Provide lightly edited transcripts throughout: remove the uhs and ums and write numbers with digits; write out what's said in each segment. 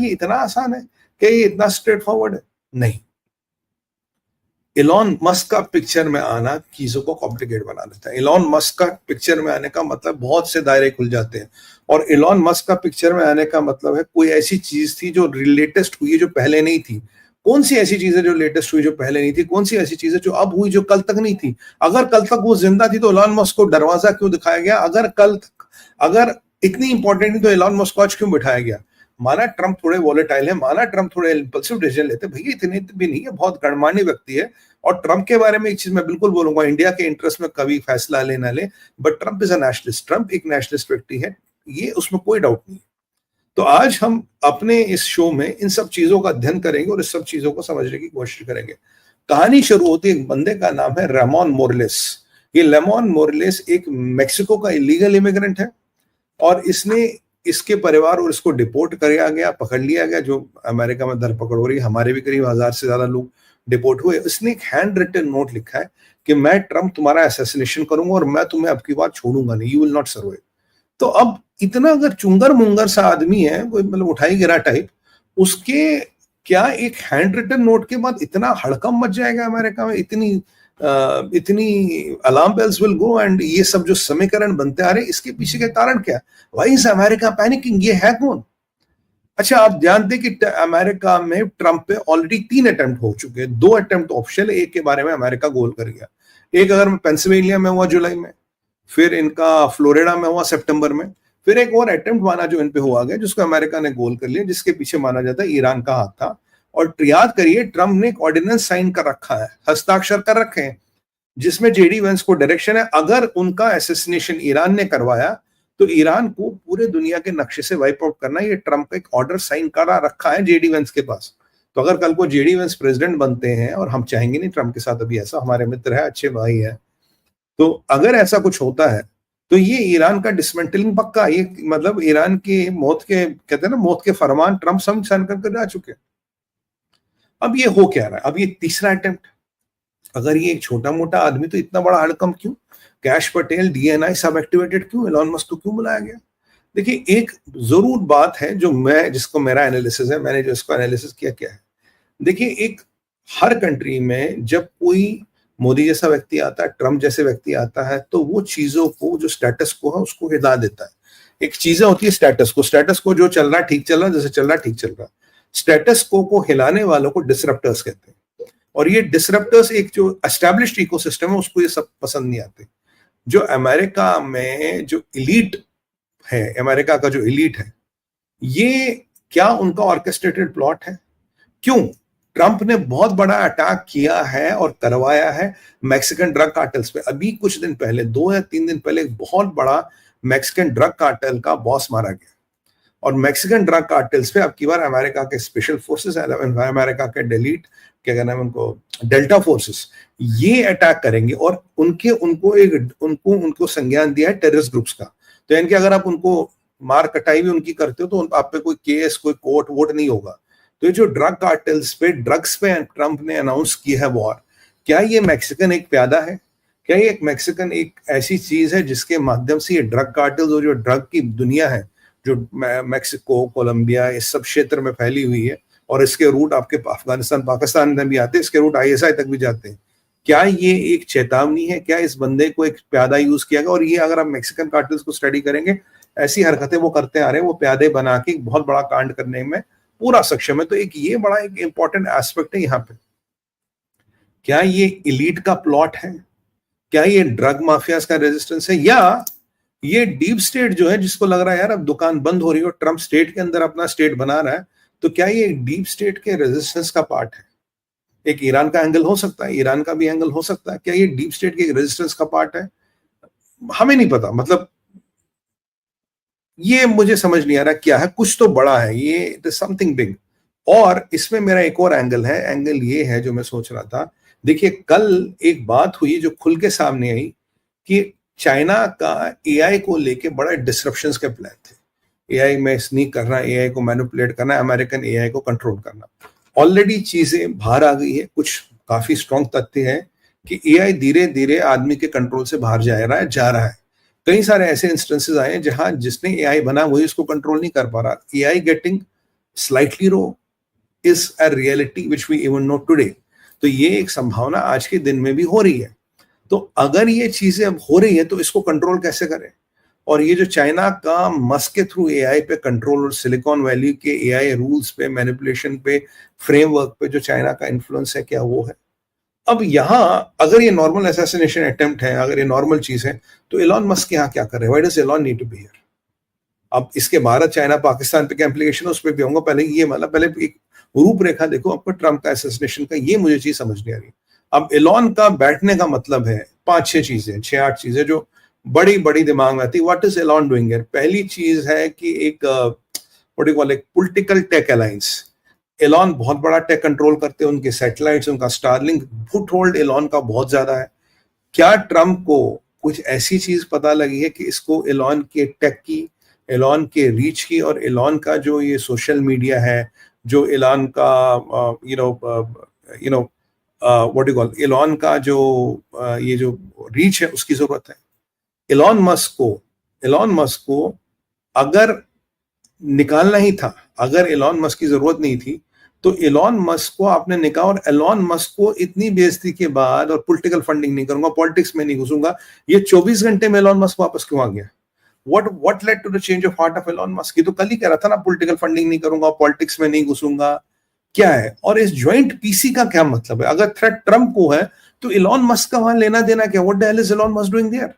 ये इतना आसान है? क्या ये इतना स्ट्रेट फॉरवर्ड है? नहीं। इलॉन मस्क का पिक्चर में आना चीजों को कॉम्प्लिकेट बना देता है। इलॉन मस्क का पिक्चर में आने का मतलब बहुत से दायरे खुल जाते हैं, और इलॉन मस्क का पिक्चर में आने का मतलब है कोई ऐसी चीज थी जो लेटेस्ट हुई है जो पहले नहीं थी। कौन सी ऐसी चीज है जो लेटेस्ट हुई जो पहले नहीं थी? कौन सी ऐसी चीज है जो अब हुई जो कल तक नहीं थी? अगर कल तक वो जिंदा थी तो इलॉन मस्क को दरवाजा क्यों दिखाया गया? अगर इतनी इंपॉर्टेंट थी तो इलॉन मस्क को आज क्यों बिठाया गया? माना ट्रंप थोड़े वॉलेटाइल है, माना ट्रंप थोड़े इंपल्सिव डिसीजन लेते, भैया इतने भी नहीं है, बहुत गणमान्य व्यक्ति है। और ट्रंप के बारे में एक चीज मैं बिल्कुल बोलूंगा, इंडिया के इंटरेस्ट में कभी फैसला ले ना ले, but Trump is a nationalist. Trump एक नेशनलिस्ट व्यक्ति है, ये उसमें कोई डाउट नहीं। तो आज हम अपने इस शो में इन सब चीजों का अध्ययन करेंगे और इस सब चीजों को समझने की कोशिश करेंगे। कहानी शुरू होती है एक बंदे का नाम है रेमोन मोरलेस। ये रेमोन मोरलेस एक मेक्सिको का इलीगल इमिग्रेंट है, और इसके परिवार और इसको डिपोर्ट किया गया, पकड़ लिया गया, जो अमेरिका में धरपकड़ हो रही है। हमारे भी करीब 1000 से ज्यादा लोग डिपोर्ट हुए। इसने एक हैंड रिटन नोट लिखा है कि मैं ट्रंप तुम्हारा असैसिनेशन करूंगा और मैं तुम्हें अब की बार छोड़ूंगा नहीं, यू विल नॉट सर्वाइव। तो अब इतना अगर चुंगर मुंगर सा आदमी है, कोई मतलब उठाई गिरा टाइप, उसके क्या एक हैंड रिटन नोट के बाद इतना हड़कंप मच जाएगा अमेरिका में? इतनी alarm bells will go, and ये सब जो समीकरण बनते आ रहे, इसके पीछे का कारण क्या? Why is America panicking? ये है कौन? अच्छा, आप ध्यान दें कि अमेरिका में ट्रंप पे ऑलरेडी 3 अटेम्प्ट हो चुके हैं। 2 अटेम्प्ट ऑप्शनल, एक के बारे में अमेरिका गोल कर गया। एक अगर पेंसिल्वेनिया में हुआ जुलाई में, फिर इनका फ्लोरिडा में हुआ सितंबर में, फिर एक और अटेम्प्ट माना जो इन पे हुआ गया, जिसको अमेरिका ने गोल कर लिया, जिसके पीछे माना जाता है ईरान का हाथ था। और याद करिए, ट्रंप ने एक ऑर्डिनेंस साइन कर रखा है, हस्ताक्षर कर रखे हैं, जिसमें जेडी वेंस को डायरेक्शन है, अगर उनका असैसिनेशन ईरान ने करवाया तो ईरान को पूरे दुनिया के नक्शे से वाइप आउट करना। ये ट्रंप का एक ऑर्डर साइन करा रखा है जेडी वेंस के पास। तो अगर कल को जेडी वेंस प्रेसिडेंट बनते हैं, और हम चाहेंगे नहीं ट्रंप के साथ अभी ऐसा, हमारे मित्र है, अच्छे भाई है, तो अगर ऐसा कुछ होता है तो ये ईरान का डिसमेंटलिंग पक्का। ये मतलब ईरान की मौत के, कहते हैं ना, मौत के फरमान ट्रंप साइन करके जा चुके। अब ये हो क्या रहा है? अब ये तीसरा अटेम्प्ट। अगर ये एक छोटा मोटा आदमी तो इतना बड़ा हड़कंप क्यों? कैश पटेल, डीएनआई सब एक्टिवेटेड क्यों? इलॉन मस्क को क्यों बुलाया गया? देखिए, एक जरूर बात है जिसको मेरा एनालिसिस है, मैंने जो इसको एनालिसिस किया क्या है। देखिए, एक हर कंट्री में जब कोई मोदी जैसा व्यक्ति आता है, ट्रंप जैसे व्यक्ति आता है, तो वो चीजों को, जो स्टेटस को है, उसको हिला देता है। एक चीजें होती है स्टेटस को जो चल रहा है ठीक चल रहा है, जैसे चल रहा है ठीक चल रहा है। स्टेटस को हिलाने वालों को डिसरप्टर्स कहते हैं। और ये डिसरप्टर्स, एक जो एस्टैब्लिश्ड इकोसिस्टम है, उसको ये सब पसंद नहीं आते। जो अमेरिका में जो इलीट है, अमेरिका का जो इलीट है, ये क्या उनका ऑर्केस्ट्रेटेड प्लॉट है? क्यों? ट्रंप ने बहुत बड़ा अटैक किया है और करवाया है मैक्सिकन ड्रग कार्टेल्स पे। अभी कुछ दिन पहले, 2 या 3 दिन पहले, एक बहुत बड़ा मैक्सिकन ड्रग कार्टेल का बॉस मारा गया। और मैक्सिकन ड्रग कार्टेल्स पे अब की बार अमेरिका के स्पेशल फोर्सेस, अमेरिका के क्या कहना है उनको, डेल्टा फोर्सेस, ये अटैक करेंगे। और उनको संज्ञान दिया है टेररिस्ट ग्रुप्स का। तो यानी कि अगर आप उनको मार कटाई भी उनकी करते हो तो आप पे कोई केस, कोई कोर्ट वोट नहीं होगा। तो ये जो ड्रग कार्टेल्स पे, ड्रग्स पे ट्रंप ने अनाउंस की है वॉर, क्या ये मैक्सिकन एक प्यादा है? क्या ये एक मैक्सिकन एक ऐसी चीज है जिसके माध्यम से ये ड्रग कार्टेल्स और जो ड्रग की दुनिया है, जो मैक्सिको, कोलंबिया, इस सब क्षेत्र में फैली हुई है, और इसके रूट आपके अफगानिस्तान, पाकिस्तान में भी आते हैं, इसके रूट आईएसआई तक भी जाते हैं, क्या ये एक चेतावनी है? क्या इस बंदे को एक प्यादा यूज किया गया? और ये अगर आप मैक्सिकन कार्टेल्स को स्टडी करेंगे, ऐसी हरकतें वो करते आ रहे हैं, वो प्यादे बना के बहुत बड़ा कांड करने में पूरा सक्षम है। तो एक ये बड़ा एक इंपॉर्टेंट एस्पेक्ट है यहाँ पे। क्या ये इलीट का प्लॉट है? क्या ये ड्रग माफियाज का रेजिस्टेंस है? या ये डीप स्टेट जो है, जिसको लग रहा है यार अब दुकान बंद हो रही है और ट्रंप स्टेट के अंदर अपना स्टेट बना रहा है, तो क्या ये डीप स्टेट के रेजिस्टेंस का पार्ट है? एक ईरान का एंगल हो सकता है, ईरान का भी एंगल हो सकता है। क्या ये डीप स्टेट के रेजिस्टेंस का पार्ट है? हमें नहीं पता। मतलब ये मुझे समझ नहीं आ रहा क्या है। कुछ तो बड़ा है ये, इट इज समथिंग बिग। और इसमें मेरा एक और एंगल है, एंगल ये है जो मैं सोच रहा था। देखिए, कल एक बात हुई जो खुल के सामने आई कि चाइना का एआई को लेके बड़ा डिसरप्शंस के प्लान थे। एआई में स्नीक करना, एआई को मैनिपुलेट करना, अमेरिकन एआई को कंट्रोल करना। ऑलरेडी चीजें बाहर आ गई है। कुछ काफी स्ट्रॉन्ग तथ्य है कि एआई धीरे धीरे आदमी के कंट्रोल से बाहर जा रहा है। कई सारे ऐसे इंस्टेंसेस आए हैं जहां जिसने एआई बना वही उसको कंट्रोल नहीं कर पा रहा। AI getting slightly rogue is a reality which we even know today. तो ये एक संभावना आज के दिन में भी हो रही है। तो अगर ये चीजें अब हो रही है तो इसको कंट्रोल कैसे करें? और ये जो चाइना का मस्क के थ्रू एआई पे कंट्रोल और सिलिकॉन वैली के एआई रूल्स पे, मैनिपुलेशन पे, फ्रेमवर्क पे जो चाइना का इन्फ्लुएंस है, क्या वो है? अब यहां अगर ये नॉर्मल असैसिनेशन अटेम्प्ट है, अगर ये नॉर्मल चीज है, तो एलॉन मस्क यहाँ क्या कर रहे हैं? Why does Elon need to be here? अब इसके भारत, चाइना, पाकिस्तान पे क्या इंप्लीकेशन है उस पर भी आऊंगा। पहले ये मतलब पहले एक रूपरेखा देखो आपको ट्रम्प का असैसिनेशन का, ये मुझे चीज समझ नहीं आ रही। अब एलॉन का बैठने का मतलब है 5-6 चीजें, 6-8 चीजें जो बड़ी बड़ी दिमाग में आती है। What is Elon doing here? पहली चीज है कि एक व्हाट यू कॉल, एक पॉलिटिकल टेक अलायंस। एलॉन बहुत बड़ा टेक कंट्रोल करते हैं, उनके सैटेलाइट्स, उनका स्टारलिंक फुट होल्ड एलॉन का बहुत ज्यादा है। क्या ट्रम्प को कुछ ऐसी चीज पता लगी है कि इसको एलॉन के टेक की, एलॉन के रीच की, और एलॉन का जो ये सोशल मीडिया है, जो एलॉन का व्हाट यू कॉल, एलॉन का जो ये जो रीच है उसकी जरूरत है? एलॉन मस्क को अगर निकालना ही था, अगर एलॉन मस्क की जरूरत नहीं थी, तो एलॉन मस्क को आपने निकाला। और एलॉन मस्क को इतनी बेइज्जती के बाद, और पॉलिटिकल फंडिंग नहीं करूंगा, पॉलिटिक्स में नहीं घुसूंगा, ये 24 घंटे में एलॉन मस्क वापस क्यों आ गया? What led to the change of heart of Elon Musk? ये तो कल ही कह रहा था ना, पॉलिटिकल फंडिंग नहीं करूंगा, पॉलिटिक्स में नहीं घुसूंगा। क्या है? और इस ज्वाइंट पीसी का क्या मतलब है? अगर थ्रेट ट्रम्प को है तो एलॉन मस्क का वहां लेना देना क्या? What the hell is Elon Musk doing there?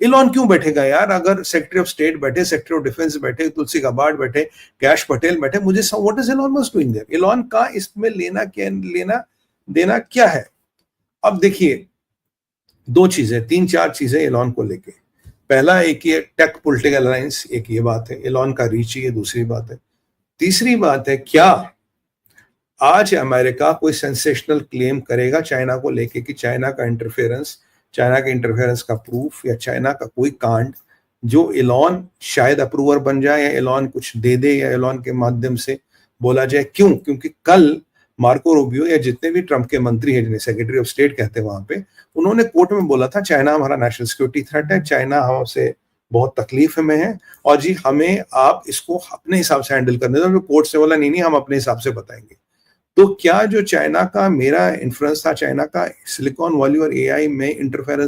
Elon क्यों बैठेगा यार? अगर सेक्रेटरी ऑफ स्टेट बैठे, सेक्रेटरी ऑफ डिफेंस बैठे, तुलसी गाबार्ड बैठे, कैश पटेल बैठे, मुझे what is Elon Musk doing there? Elon का इसमें लेना क्या, लेना देना क्या है? अब देखिए, 2 चीजें, 3-4 चीजें एलॉन को लेके। पहला, एक ये टेक पॉलिटिकल अलायंस, एक ये बात है, एलॉन का रीच, ये दूसरी बात है। तीसरी बात है, क्या आज अमेरिका कोई सेंसेशनल क्लेम करेगा चाइना को लेके कि चाइना के इंटरफेरेंस का प्रूफ, या चाइना का कोई कांड जो एलॉन शायद अप्रूवर बन जाए, या एलॉन कुछ दे दे, या एलॉन के माध्यम से बोला जाए? क्यों? क्योंकि कल मार्को रूबियो या जितने भी ट्रम्प के मंत्री हैं, जिन्हें सेक्रेटरी ऑफ स्टेट कहते हैं, वहां पे उन्होंने कोर्ट में बोला था चाइना हमारा नेशनल सिक्योरिटी थ्रेट है, चाइना हमसे बहुत तकलीफ में है, और जी हमें आप इसको अपने हिसाब से हैंडल करने दो। कोर्ट से बोला नहीं, हम अपने हिसाब से बताएंगे। तो क्या जो चाइना का मेरा इन्फ्लुएंस था, चाइना का सिलिकॉन वैली और एआई में इंटरफेरेंस